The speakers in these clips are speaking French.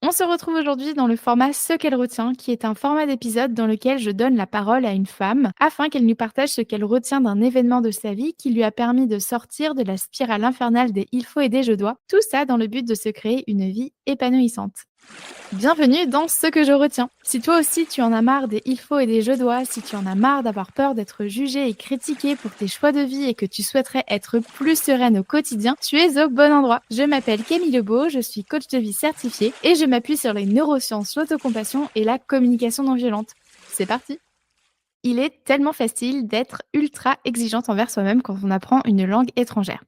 On se retrouve aujourd'hui dans le format Ce qu'elle retient, qui est un format d'épisode dans lequel je donne la parole à une femme afin qu'elle nous partage ce qu'elle retient d'un événement de sa vie qui lui a permis de sortir de la spirale infernale des il faut et des je dois. Tout ça dans le but de se créer une vie épanouissante. Bienvenue dans Ce que je retiens. Si toi aussi tu en as marre des il faut et des je dois, si tu en as marre d'avoir peur d'être jugée et critiquée pour tes choix de vie et que tu souhaiterais être plus sereine au quotidien, tu es au bon endroit. Je m'appelle Camille Lebeau, je suis coach de vie certifiée et je m'appuie sur les neurosciences, l'autocompassion et la communication non violente. C'est parti! Il est tellement facile d'être ultra exigeante envers soi-même quand on apprend une langue étrangère.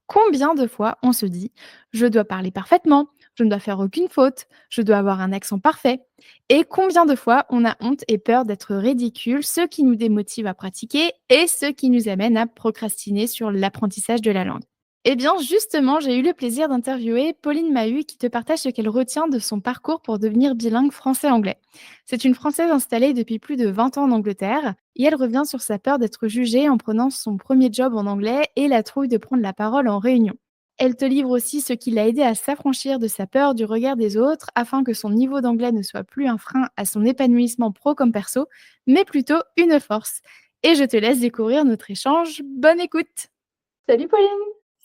Combien de fois on se dit je dois parler parfaitement, je ne dois faire aucune faute, je dois avoir un accent parfait. Et combien de fois on a honte et peur d'être ridicule, ce qui nous démotive à pratiquer et ce qui nous amène à procrastiner sur l'apprentissage de la langue. Eh bien, justement, j'ai eu le plaisir d'interviewer Pauline Mahut qui te partage ce qu'elle retient de son parcours pour devenir bilingue français-anglais. C'est une Française installée depuis plus de 20 ans en Angleterre et elle revient sur sa peur d'être jugée en prenant son premier job en anglais et la trouille de prendre la parole en réunion. Elle te livre aussi ce qui l'a aidé à s'affranchir de sa peur du regard des autres afin que son niveau d'anglais ne soit plus un frein à son épanouissement pro comme perso, mais plutôt une force. Et je te laisse découvrir notre échange. Bonne écoute! Salut Pauline!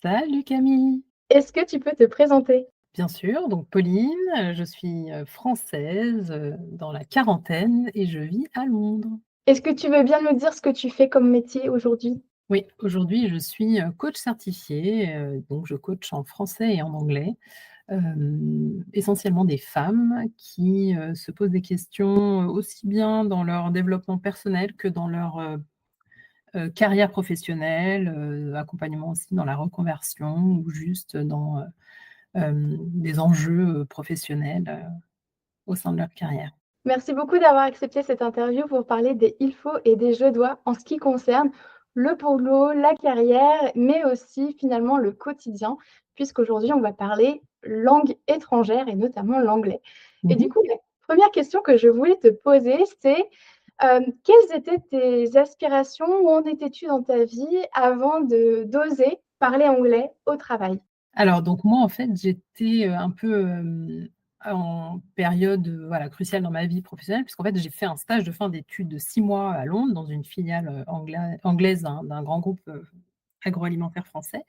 Salut Camille! Est-ce que tu peux te présenter? Bien sûr, donc Pauline, je suis, française, dans la quarantaine et je vis à Londres. Est-ce que tu veux bien nous dire ce que tu fais comme métier aujourd'hui? Oui, aujourd'hui je suis, coach certifiée, donc je coach en français et en anglais, essentiellement des femmes qui, se posent des questions, aussi bien dans leur développement personnel que dans leur, carrière professionnelle, accompagnement aussi dans la reconversion ou juste dans, des enjeux, professionnels, au sein de leur carrière. Merci beaucoup d'avoir accepté cette interview pour parler des il faut et des je dois en ce qui concerne le boulot, la carrière, mais aussi finalement le quotidien, puisqu'aujourd'hui on va parler langue étrangère et notamment l'anglais. Et du Mmh. coup, la première question que je voulais te poser, c'est quelles étaient tes aspirations? Où en étais-tu dans ta vie avant de d'oser parler anglais au travail? Alors donc moi, en fait, j'étais, un peu, en période, voilà, cruciale dans ma vie professionnelle puisqu'en fait, j'ai fait un stage de fin d'études de 6 mois à Londres dans une filiale, anglaise d'un grand groupe, agroalimentaire français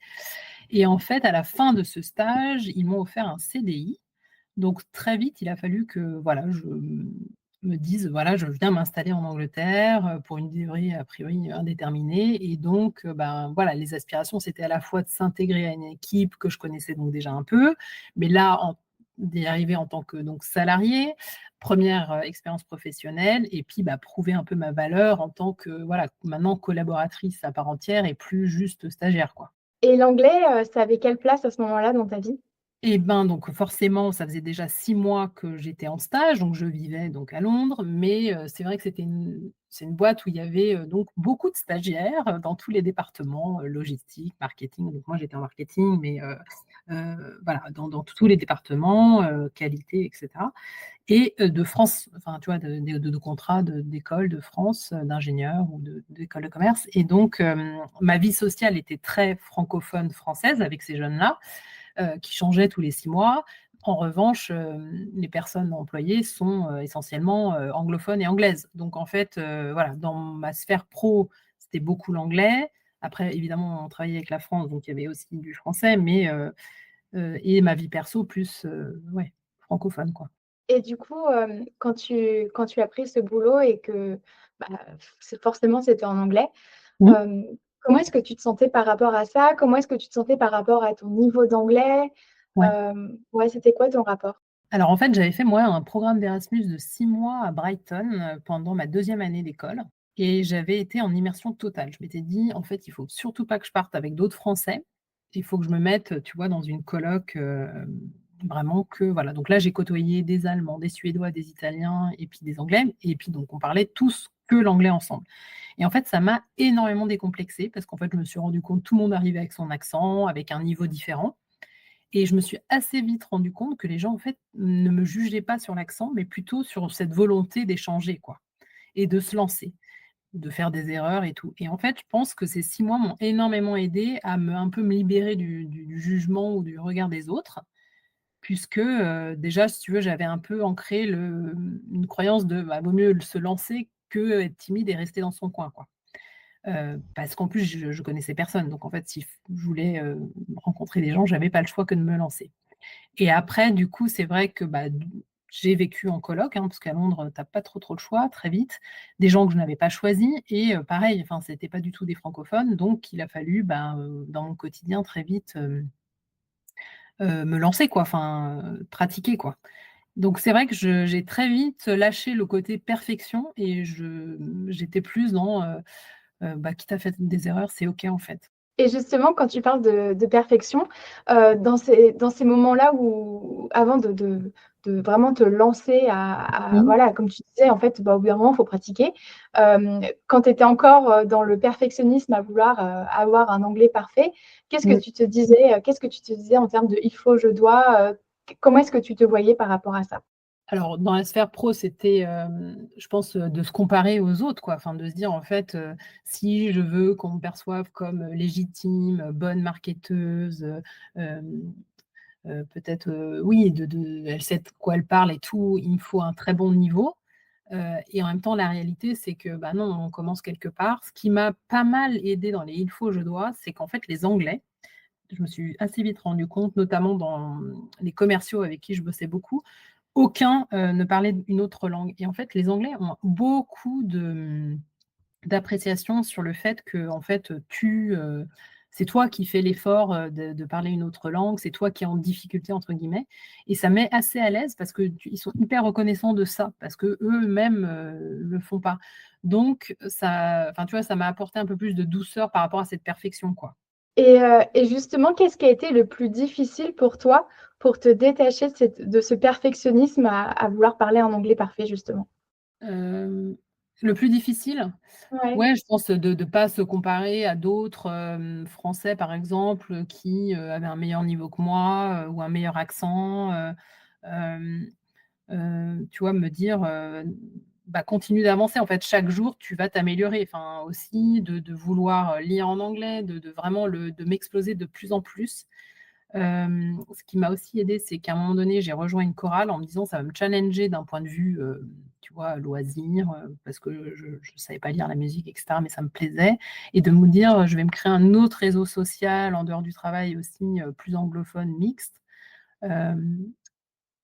et en fait, à la fin de ce stage, ils m'ont offert un CDI. Donc très vite, il a fallu que, voilà, je me dise: «Voilà, je viens m'installer en Angleterre, pour une durée a priori indéterminée» et donc ben, voilà, les aspirations, c'était à la fois de s'intégrer à une équipe que je connaissais donc déjà un peu, mais là, d'y arriver en tant que donc salariée, première expérience professionnelle et puis, bah, prouver un peu ma valeur en tant que, voilà, maintenant collaboratrice à part entière et plus juste stagiaire, quoi. Et l'anglais, ça avait quelle place à ce moment-là dans ta vie? Et ben, donc forcément, ça faisait déjà 6 mois que j'étais en stage, donc je vivais donc à Londres, mais c'est vrai que c'est une boîte où il y avait, donc beaucoup de stagiaires, dans tous les départements, logistique, marketing. Donc moi, j'étais en marketing, mais voilà, dans tous les départements, qualité et cetera et de France, enfin, tu vois, de contrats d'écoles de France, d'ingénieurs ou d'écoles de commerce et donc ma vie sociale était très francophone française avec ces jeunes-là qui changeait tous les 6 mois. En revanche, les personnes employées sont, essentiellement, anglophones et anglaises. Donc en fait, voilà, dans ma sphère pro, c'était beaucoup l'anglais. Après évidemment, on travaillait avec la France, donc il y avait aussi du français, mais et ma vie perso plus, ouais, francophone, quoi. Et du coup, quand tu as pris ce boulot et que, bah, c'est forcément c'était en anglais, Mmh. hem, comment est-ce que tu te sentais par rapport à ça? Comment est-ce que tu te sentais par rapport à ton niveau d'anglais? Ouais. Ouais, c'était quoi ton rapport? Alors en fait, j'avais fait moi un programme d'Erasmus de 6 mois à Brighton, pendant ma deuxième année d'école et j'avais été en immersion totale. Je m'étais dit: «En fait, il faut surtout pas que je parte avec d'autres Français. Il faut que je me mette, tu vois, dans une coloc, vraiment que voilà». Donc là, j'ai côtoyé des Allemands, des Suédois, des Italiens et puis des Anglais et puis donc on parlait tous que l'anglais ensemble et en fait, ça m'a énormément décomplexée parce qu'en fait, je me suis rendu compte, tout le monde arrivait avec son accent, avec un niveau différent et je me suis assez vite rendu compte que les gens, en fait, ne me jugeaient pas sur l'accent, mais plutôt sur cette volonté d'échanger, quoi et de se lancer, de faire des erreurs et tout et en fait, je pense que ces 6 mois m'ont énormément aidée à un peu me libérer du jugement ou du regard des autres puisque, déjà, si tu veux, j'avais un peu ancré une croyance de, bah, vaut mieux se lancer que être timide et rester dans son coin, quoi. Parce qu'en plus, je connaissais personne, donc en fait, si je voulais, rencontrer des gens, j'avais pas le choix que de me lancer. Et après, du coup, c'est vrai que, bah, j'ai vécu en coloc, hein, parce qu'à Londres, tu as pas trop le choix, très vite. Des gens que je n'avais pas choisis et pareil, enfin, c'était pas du tout des francophones, donc il a fallu, ben, dans mon quotidien, très vite, me lancer, quoi, enfin, pratiquer, quoi. Donc c'est vrai que j'ai très vite lâché le côté perfection et j'étais plus dans, bah, quitte à faire des erreurs, c'est OK, en fait. Et justement, quand tu parles de perfection, dans ces moments-là où avant de vraiment te lancer à Mmh. voilà, comme tu disais, en fait, bah, au bout d'un moment, il faut pratiquer. Quand tu étais encore, dans le perfectionnisme à vouloir, avoir un anglais parfait, qu'est-ce que Mmh. tu te disais, qu'est-ce que tu te disais en termes de «il faut, je dois», comment est-ce que tu te voyais par rapport à ça? Alors dans la sphère pro, c'était, je pense, de se comparer aux autres, quoi. Enfin, de se dire en fait, si je veux qu'on me perçoive comme, légitime, bonne marketeuse, peut-être, oui, elle sait de quoi elle parle et tout, il me faut un très bon niveau. Et en même temps, la réalité, c'est que, bah, non, on commence quelque part. Ce qui m'a pas mal aidé dans les «il faut, je dois», c'est qu'en fait, les anglais, je me suis assez vite rendu compte, notamment dans, les commerciaux avec qui je bossais beaucoup, aucun, ne parlait une autre langue et en fait, les anglais ont beaucoup d'appréciation sur le fait que en fait, c'est toi qui fais l'effort, de parler une autre langue, c'est toi qui es «en difficulté» entre guillemets et ça met assez à l'aise parce que ils sont hyper reconnaissants de ça, parce qu'eux-mêmes, le font pas. Donc ça enfin, tu vois, ça m'a apporté un peu plus de douceur par rapport à cette perfection, quoi. Et justement, qu'est-ce qui a été le plus difficile pour toi, pour te détacher de ce perfectionnisme à vouloir parler un anglais parfait, justement? Hem, le plus difficile? Ouais. Ouais, je pense de pas se comparer à d'autres, Français, par exemple, qui, avaient un meilleur niveau que moi, ou un meilleur accent, hem, tu vois? Me dire, bah, continue d'avancer, en fait, chaque jour, tu vas t'améliorer. Enfin, aussi de vouloir, lire en anglais, de vraiment de m'exploser de plus en plus. Ce qui m'a aussi aidée, c'est qu'à un moment donné, j'ai rejoint une chorale en me disant: «Ça va me challenger d'un point de vue, tu vois, loisir», parce que je savais pas lire la musique et cetera, mais ça me plaisait et de me dire: «Je vais me créer un autre réseau social en dehors du travail aussi, plus anglophone, mixte». Hem,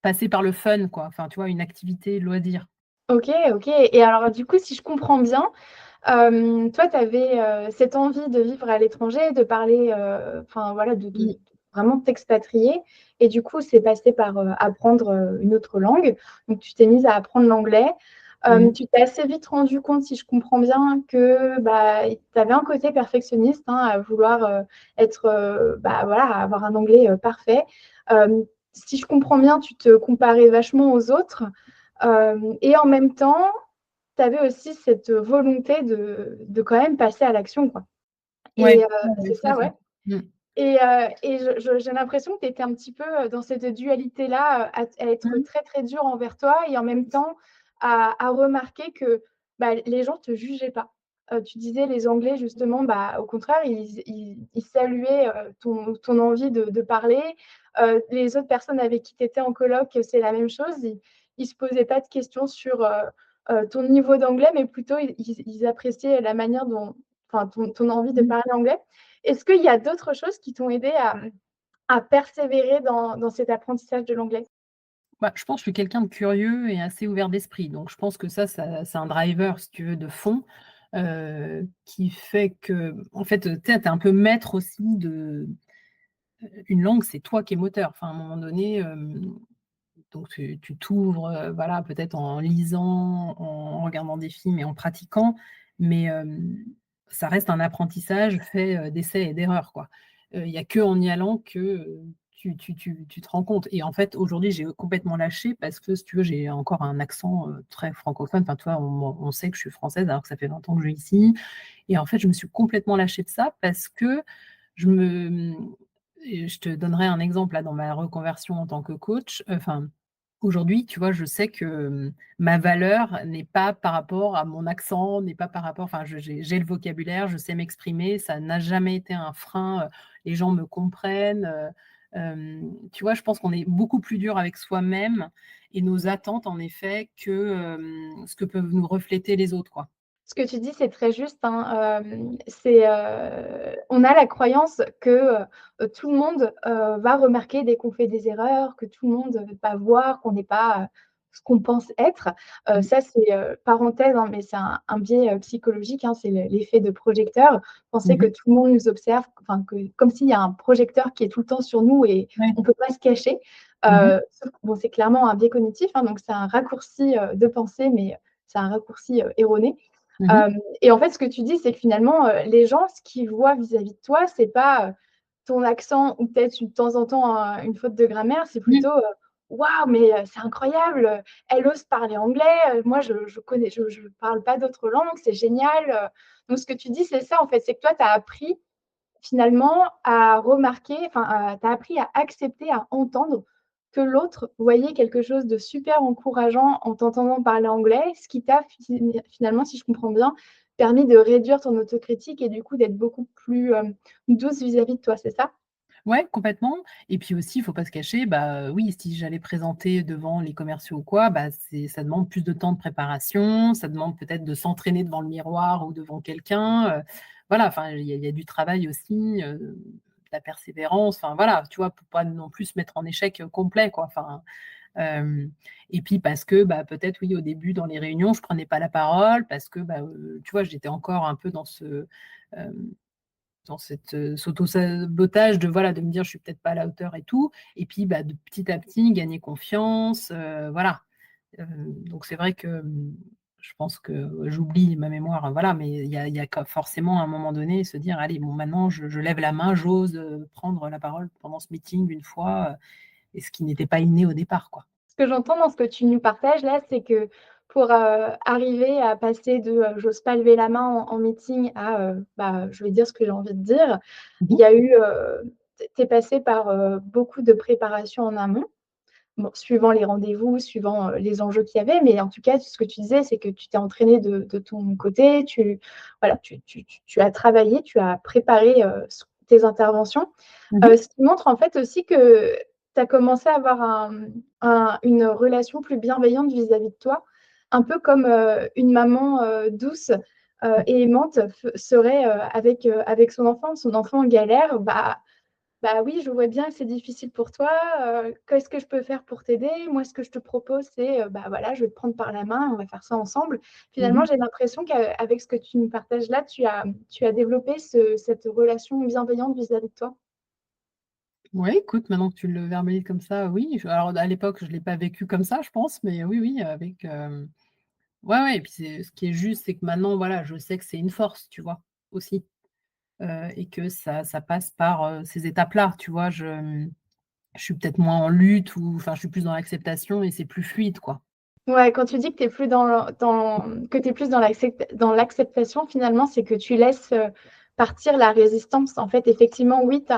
passer par le fun, quoi, enfin, tu vois, une activité loisir. OK, OK et alors du coup, si je comprends bien, toi, tu avais, cette envie de vivre à l'étranger, de parler, enfin voilà, de Mmh, vraiment t'expatrier et du coup, c'est passé par, apprendre, une autre langue. Donc tu t'es mise à apprendre l'anglais. mmh, Tu t'es assez vite rendu compte, si je comprends bien, que, bah, tu avais un côté perfectionniste, hein, à vouloir, être, bah, voilà, avoir un anglais, parfait. Si je comprends bien, tu te comparais vachement aux autres, et en même temps, tu avais aussi cette volonté de quand même passer à l'action, quoi. ouais, Et ouais, ouais, c'est tout à ça, ouais? fait. Mmh, Et j'ai l'impression que tu étais un petit peu, dans cette dualité-là, à être mmh, très, très dur envers toi et en même temps à remarquer que, bah, les gens te jugeaient pas. Tu disais les Anglais justement, bah, au contraire, ils saluaient, ton envie de parler. Les autres personnes avec qui tu étais en coloc, c'est la même chose. Ils se posaient pas de questions sur, ton niveau d'anglais, mais plutôt ils appréciaient la manière dont enfin ton envie de mmh. parler anglais. Est-ce qu'il y a d'autres choses qui t'ont aidé à persévérer dans cet apprentissage de l'anglais? Bah, je pense que je suis quelqu'un de curieux et assez ouvert d'esprit, donc je pense que ça c'est un driver, si tu veux, de fond, qui fait que en fait, tu sais, tu es un peu maître aussi une langue, c'est toi qui es moteur. Enfin, à un moment donné, donc tu t'ouvres, voilà, peut-être en lisant, en regardant des films et en pratiquant, mais ça reste un apprentissage fait, d'essais et d'erreurs, quoi. Il y a qu'en y allant que, tu te rends compte et en fait, aujourd'hui, j'ai complètement lâché parce que, si tu veux, j'ai encore un accent, très francophone. Enfin, tu vois, on sait que je suis française alors que ça fait 20 ans que je vis ici et en fait, je me suis complètement lâchée de ça parce que je me et je te donnerai un exemple là dans ma reconversion en tant que coach, enfin, aujourd'hui, tu vois, je sais que, ma valeur n'est pas par rapport à mon accent, n'est pas par rapport enfin, j'ai le vocabulaire, je sais m'exprimer, ça n'a jamais été un frein, les gens me comprennent, Tu vois, je pense qu'on est beaucoup plus dur avec soi-même et nos attentes en effet que, ce que peuvent nous refléter les autres, quoi. Ce que tu dis, c'est très juste, hein, on a la croyance que, tout le monde, va remarquer dès qu'on fait des erreurs, que tout le monde, va voir qu'on n'est pas, ce qu'on pense être. Mmh. Ça c'est, parenthèse, hein, mais c'est un biais, psychologique, hein, c'est l'effet de projecteur. Penser que Mmh. tout le monde nous observe, enfin que comme s'il y a un projecteur qui est tout le temps sur nous et Ouais. on peut pas se cacher. Mmh. Sauf que bon, c'est clairement un biais cognitif, hein, donc c'est un raccourci, de pensée, mais c'est un raccourci, erroné. Mmh. Et en fait, ce que tu dis, c'est que finalement, les gens, ce qu'ils voient vis-à-vis de toi, c'est pas, ton accent ou peut-être de temps en temps, une faute de grammaire, c'est Mmh. plutôt, «Waouh, mais c'est incroyable, elle ose parler anglais, moi je parle pas d'autres langues, c'est génial», donc ce que tu dis, c'est ça en fait, c'est que toi, tu as appris finalement à remarquer, enfin, tu as appris à accepter, à entendre que l'autre voyait quelque chose de super encourageant en t'entendant parler anglais, ce qui t'a finalement, si je comprends bien, permis de réduire ton autocritique et du coup d'être beaucoup plus, douce vis-à-vis de toi, c'est ça? Ouais, complètement et puis aussi, il faut pas se cacher, bah, oui, si j'allais présenter devant les commerciaux ou quoi, bah, ça demande plus de temps de préparation, ça demande peut-être de s'entraîner devant le miroir ou devant quelqu'un, voilà, enfin, il y a du travail aussi, de la persévérance, enfin, voilà, tu vois? Pour pas non plus se mettre en échec, complet, quoi, enfin, hem et puis parce que, bah, peut-être, oui, au début, dans les réunions, je prenais pas la parole parce que, bah, tu vois, j'étais encore un peu hem dans cette, s'auto-sabotage de voilà, de me dire: «Je suis peut-être pas à la hauteur» et tout et puis, bah, de petit à petit gagner confiance, voilà. Donc c'est vrai que, je pense que j'oublie ma mémoire, voilà, mais il y a quand forcément à un moment donné se dire: «Allez, bon maintenant je lève la main, j'ose, prendre la parole pendant ce meeting une fois», et ce qui n'était pas inné au départ, quoi. Ce que j'entends dans ce que tu nous partages là, c'est que pour, arriver à passer de, «j'ose pas lever la main en meeting» à, bah, je vais dire ce que j'ai envie de dire, Mmh il mh. y a eu, tu es passé par, beaucoup de préparation en amont. Bon, suivant les rendez-vous, suivant, les enjeux qu'il y avait, mais en tout cas, ce que tu disais, c'est que tu t'es entraîné de ton côté, voilà, tu as travaillé, tu as préparé, tes interventions. Mmh. Ce qui montre en fait aussi que tu as commencé à avoir une relation plus bienveillante vis-à-vis de toi, un peu comme, une maman, douce, et aimante serait, avec son enfant. Son enfant en galère, bah oui, je vois bien que c'est difficile pour toi, qu'est-ce que je peux faire pour t'aider? Moi, ce que je te propose, c'est, bah, voilà, je vais te prendre par la main, on va faire ça ensemble. Finalement, Mmh. j'ai l'impression qu'avec ce que tu nous partages là, tu as développé cette relation bienveillante vis-à-vis de toi. Ouais, écoute, maintenant que tu le verbalises comme ça, oui, alors à l'époque, je l'ai pas vécu comme ça, je pense, mais oui, oui, avec, ouais, ouais et puis c'est ce qui est juste, c'est que maintenant, voilà, je sais que c'est une force, tu vois? Aussi, et que ça passe par, ces étapes-là, tu vois? Je suis peut-être moins en lutte ou enfin, je suis plus dans l'acceptation et c'est plus fluide, quoi. Ouais, quand tu dis que tu es plus que tu es plus dans l'acceptation, finalement, c'est que tu laisses, partir la résistance. En fait, effectivement, oui, tu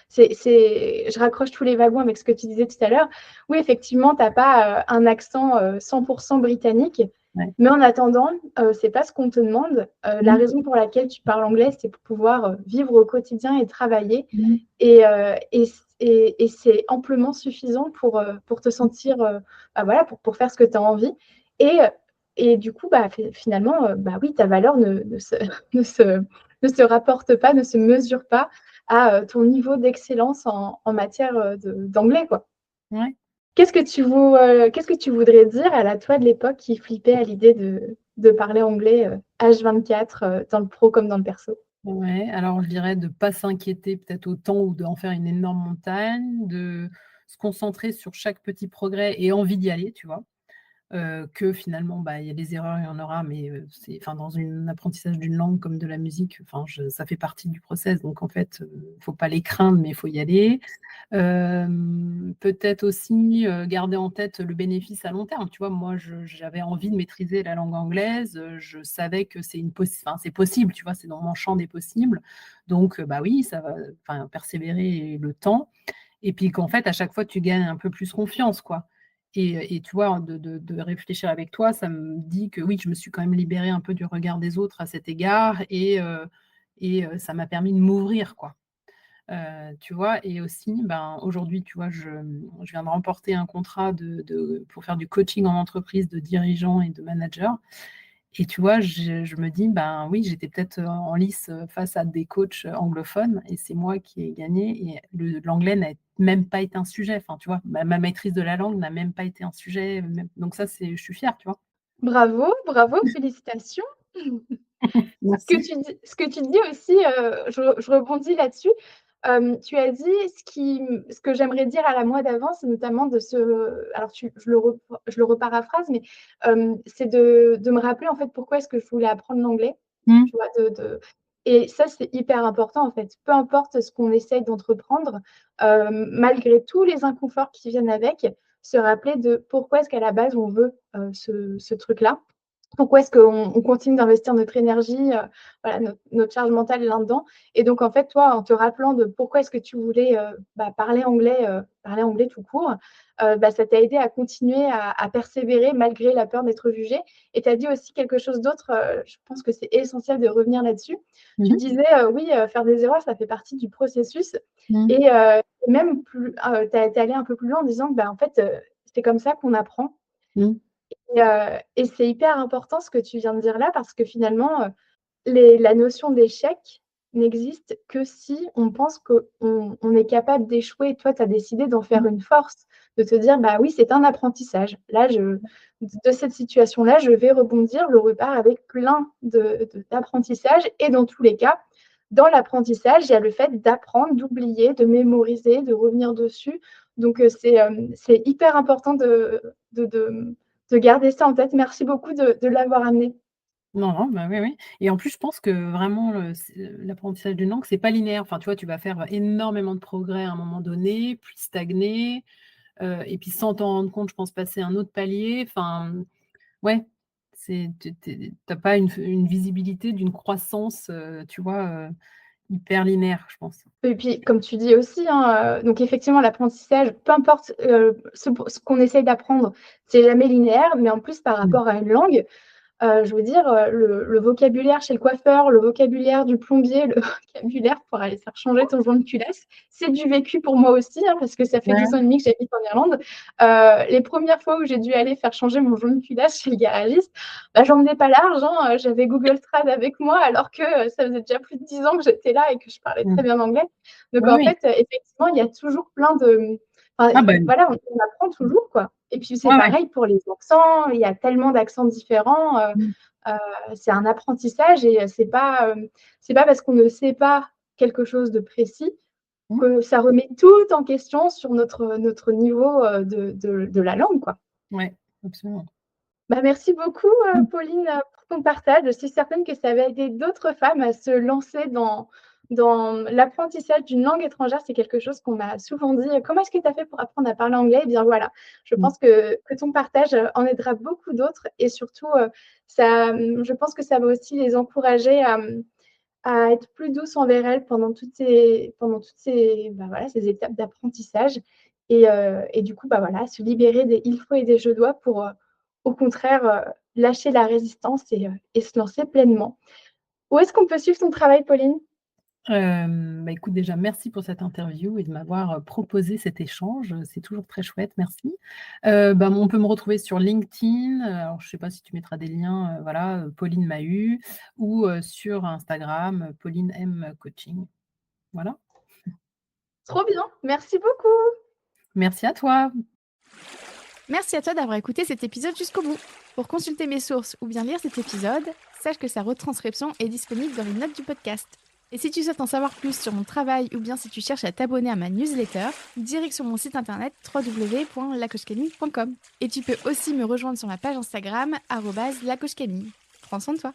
c'est je raccroche tous les wagons avec ce que tu disais tout à l'heure. Oui, effectivement, tu as pas, un accent, 100 britannique, Ouais. mais en attendant, c'est pas ce qu'on te demande. La Mmh. raison pour laquelle tu parles anglais, c'est pour pouvoir, vivre au quotidien et travailler Mmh. et c'est amplement suffisant pour te sentir, bah, voilà, pour faire ce que tu as envie et et du coup, bah, finalement, bah, oui, ta valeur ne se ne se ne se rapporte pas, ne se mesure pas à, ton niveau d'excellence en matière, d'anglais, quoi. Ouais. Qu'est-ce que tu voudrais dire à la toi de l'époque qui flippait à l'idée de parler anglais, H24, dans le pro comme dans le perso? Ouais, alors je dirais de pas s'inquiéter peut-être autant ou d'en faire une énorme montagne, de se concentrer sur chaque petit progrès et envie d'y aller, tu vois? Que finalement, bah, il y a des erreurs, il y en aura, mais c'est enfin dans un apprentissage d'une langue comme de la musique, enfin je ça fait partie du process donc en fait, faut pas les craindre, mais il faut y aller. Peut-être aussi, garder en tête le bénéfice à long terme, tu vois? Moi, j'avais envie de maîtriser la langue anglaise, je savais que enfin, c'est possible, tu vois? C'est dans mon champ des possibles, donc bah, oui, ça va enfin, persévérer le temps et puis qu'en fait, à chaque fois, tu gagnes un peu plus confiance, quoi et tu vois, de réfléchir avec toi, ça me dit que oui, je me suis quand même libérée un peu du regard des autres à cet égard et ça m'a permis de m'ouvrir, quoi. Tu vois? Et aussi, ben, aujourd'hui, tu vois, je viens de remporter un contrat pour faire du coaching en entreprise de dirigeants et de managers et tu vois, je me dis: «Ben, oui, j'étais peut-être, en lice, face à des coachs, anglophones et c'est moi qui ai gagné et l'anglais n'a même pas été un sujet». Enfin, tu vois? Ma maîtrise de la langue n'a même pas été un sujet, même donc ça, je suis fière, tu vois? Bravo, bravo, félicitations. Merci. Ce que tu dis aussi, je rebondis là-dessus. Tu as dit ce que j'aimerais dire à la moi d'avant, c'est notamment de se alors je le reparaphrase, mais, c'est de me rappeler, en fait, pourquoi est-ce que je voulais apprendre l'anglais, Mmh. tu vois? De et ça, c'est hyper important, en fait. Peu importe ce qu'on essaye d'entreprendre, malgré tous les inconforts qui viennent avec, se rappeler de pourquoi est-ce qu'à la base on veut, ce truc-là. Pourquoi est-ce qu'on continue d'investir notre énergie, voilà, notre charge mentale là-dedans et donc en fait, toi, en te rappelant de pourquoi est-ce que tu voulais, parler anglais tout court, bah, ça t'a aidé à continuer à persévérer malgré la peur d'être jugé et tu as dit aussi quelque chose d'autre, je pense que c'est essentiel de revenir là-dessus. Mmh Tu mh. disais, oui, faire des erreurs, ça fait partie du processus Mmh. et même plus tu es allé un peu plus loin en disant que, bah, en fait, c'est comme ça qu'on apprend Mmh. et c'est hyper important ce que tu viens de dire là parce que finalement, la notion d'échec n'existe que si on pense qu'on est capable d'échouer. Toi, tu as décidé d'en faire Mmh. une force, de te dire: «Bah oui, c'est un apprentissage. Là, de cette situation-là, je vais rebondir, je repars avec plein d'apprentissages» et dans tous les cas, dans l'apprentissage, il y a le fait d'apprendre, d'oublier, de mémoriser, de revenir dessus. Donc, c'est hyper important de de de garder ça en tête. Merci beaucoup de l'avoir amené. Non, non, bah, oui, oui et en plus, je pense que vraiment l'apprentissage d'une langue, c'est pas linéaire. Enfin, tu vois, tu vas faire énormément de progrès à un moment donné, puis stagner, et puis sans t'en rendre compte, je pense passer un autre palier. Enfin, ouais, tu pas une visibilité d'une croissance, tu vois, hyper linéaire, je pense. Et puis, comme tu dis aussi, hein, donc effectivement, l'apprentissage, peu importe, ce qu'on essaye d'apprendre, c'est jamais linéaire, mais en plus, par Mmh. rapport à une langue, je veux dire, le vocabulaire chez le coiffeur, le vocabulaire du plombier, le vocabulaire pour aller faire changer ton joint de culasse, c'est du vécu pour moi aussi, hein, parce que ça fait 10 ans et Ouais, demi que j'habite en Irlande. Les premières fois où j'ai dû aller faire changer mon joint de culasse chez le garagiste, bah, j'emmenais pas large, hein, j'avais Google Trad avec moi alors que, ça faisait déjà plus de 10 ans que j'étais là et que je parlais très mmh. bien anglais. Donc Oui, en oui. fait, effectivement, il y a toujours plein de enfin, Ah bah, voilà, on apprend toujours, quoi. Et puis c'est ouais, ouais. pareil pour les accents, il y a tellement d'accents différents, Mmh. c'est un apprentissage et c'est pas parce qu'on ne sait pas quelque chose de précis Mmh. que ça remet tout en question sur notre niveau, de la langue, quoi. Ouais, absolument. Bah, merci beaucoup, Mmh. Pauline, pour ton partage. Je suis certaine que ça va aider d'autres femmes à se lancer dans l'apprentissage d'une langue étrangère. C'est quelque chose qu'on m'a souvent dit: «Comment est-ce que tu as fait pour apprendre à parler anglais?» Eh bien voilà, je Mmh. pense que ton partage, en aidera beaucoup d'autres et surtout, je pense que ça va aussi les encourager à être plus douces envers elles pendant toutes ces, bah, voilà, ces étapes d'apprentissage et du coup, bah, voilà, se libérer des «il faut» et des «je dois» pour, au contraire, lâcher la résistance et se lancer pleinement. Où est-ce qu'on peut suivre ton travail, Pauline? Bah, écoute, déjà, merci pour cette interview et de m'avoir, proposé cet échange, c'est toujours très chouette, merci. Bah, on peut me retrouver sur LinkedIn, alors je sais pas si tu mettras des liens, voilà, Pauline Mahut ou, sur Instagram, Pauline M Coaching. Voilà. Trop bien, merci beaucoup. Merci à toi. Merci à toi d'avoir écouté cet épisode jusqu'au bout. Pour consulter mes sources ou bien lire cet épisode, sache que sa retranscription est disponible dans les notes du podcast. Et si tu souhaites en savoir plus sur mon travail ou bien si tu cherches à t'abonner à ma newsletter, direct sur mon site internet www.lacochecamille.com. Et tu peux aussi me rejoindre sur ma page Instagram @lacochecamille. Prends soin de toi.